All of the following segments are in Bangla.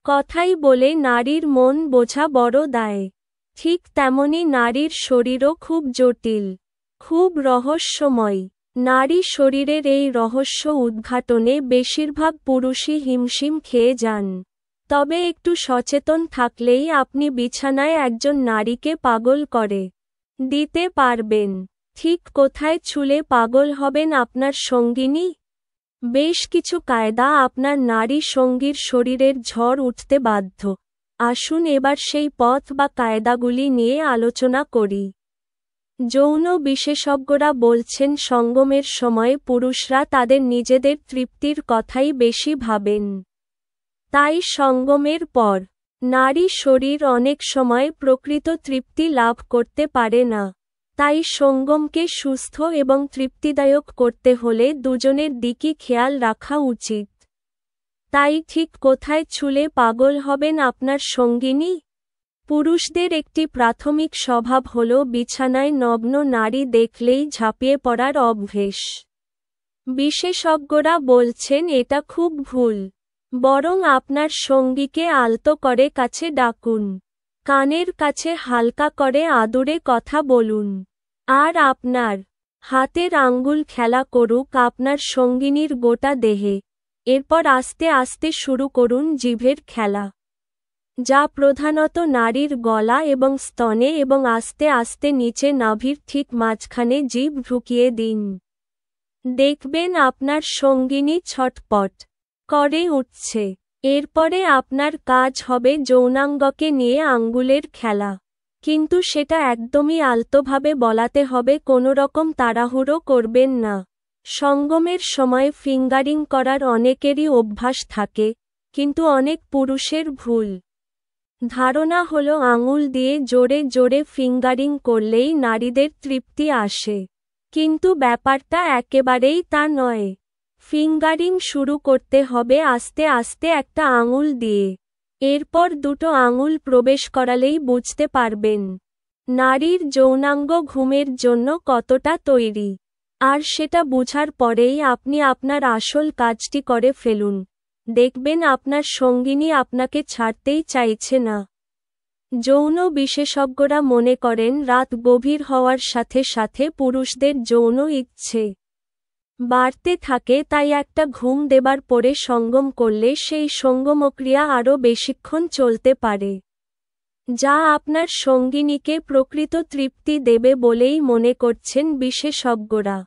কথাই বলে নারীর মন বোঝা বড় দায়। ঠিক তেমনি নারীর শরীরও খুব জটিল, খুব রহস্যময়। নারী শরীরের এই রহস্য উদ্ঘাটনে বেশিরভাগ পুরুষই হিমশিম খেয়ে যান। তবে একটু সচেতন থাকলেই আপনি বিছানায় একজন নারীকে পাগল করে দিতে পারবেন। ঠিক কোথায় ছুঁলে পাগল হবেন আপনার সঙ্গিনী? বেশ কিছু কায়দা আপনার নারী সঙ্গীর শরীরের ঝড় উঠতে বাধ্য। আসুন এবার সেই পথ বা কায়দাগুলি নিয়ে আলোচনা করি। যৌন বিশেষজ্ঞরা বলছেন সঙ্গমের সময় পুরুষরা তাদের নিজেদের তৃপ্তির কথাই বেশি ভাবেন। তাই সঙ্গমের পর নারী শরীর অনেক সময় প্রকৃত তৃপ্তি লাভ করতে পারে না। তাই সঙ্গমকে সুস্থ এবং তৃপ্তিদায়ক করতে হলে দুজনের দিকই খেয়াল রাখা উচিত। তাই ঠিক কোথায় ছুঁলে পাগল হবেন আপনার সঙ্গিনী? পুরুষদের একটি প্রাথমিক স্বভাব হল বিছানায় নগ্ন নারী দেখলেই ঝাঁপিয়ে পড়ার অভ্যেস। বিশেষজ্ঞরা বলছেন এটা খুব ভুল। বরং আপনার সঙ্গীকে আলতো করে কাছে ডাকুন, কানের কাছে হালকা করে আদুরে কথা বলুন, আর আপনার হাতের আঙ্গুল খেলা করুক আপনার সঙ্গিনীর গোটা দেহে। এরপর আস্তে আস্তে শুরু করুন জিভের খেলা, যা প্রধানত নারীর গলা এবং স্তনে, এবং আস্তে আস্তে নিচে নাভির ঠিক মাঝখানে জিভ ঢুকিয়ে দিন। দেখবেন আপনার সঙ্গিনী ছটপট করে উঠছে। এরপরে আপনার কাজ হবে যৌনাঙ্গকে নিয়ে আঙ্গুলের খেলা। কিন্তু সেটা একদমই আলতোভাবে বলাতে হবে, কোনোরকম তাড়াহুড়ো করবেন না। সঙ্গমের সময় ফিঙ্গারিং করার অনেকেরই অভ্যাস থাকে, কিন্তু অনেক পুরুষের ভুল ধারণা হলো আঙুল দিয়ে জোরে জোরে ফিঙ্গারিং করলেই নারীদের তৃপ্তি আসে। কিন্তু ব্যাপারটা একেবারেই তা নয়। ফিঙ্গারিং শুরু করতে হবে আস্তে আস্তে একটা আঙুল দিয়ে। এরপর দুটো আঙুল প্রবেশ করালেই বুঝতে পারবেন নারীর যৌনাঙ্গ ঘুমের জন্য কতটা তৈরি। আর সেটা বুঝার পরেই আপনি আপনার আসল কাজটি করে ফেলুন। দেখবেন আপনার সঙ্গিনী আপনাকে ছাড়তেই চাইছে না। যৌন বিশেষজ্ঞরা মনে করেন রাত গভীর হওয়ার সাথে সাথে পুরুষদের যৌন ইচ্ছে বাড়তে থাকে, তাই একটা ঘুম দেবার পরে সঙ্গম করলে সেই সঙ্গমক্রিয়া আরও বেশিক্ষণ চলতে পারে, যা আপনার সঙ্গিনীকে প্রকৃত তৃপ্তি দেবে বলেই মনে করছেন বিশেষজ্ঞরা।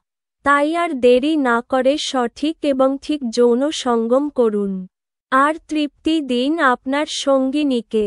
তাই আর দেরি না করে সঠিক এবং ঠিক যৌন সঙ্গম করুন, আর তৃপ্তি দিন আপনার সঙ্গিনীকে।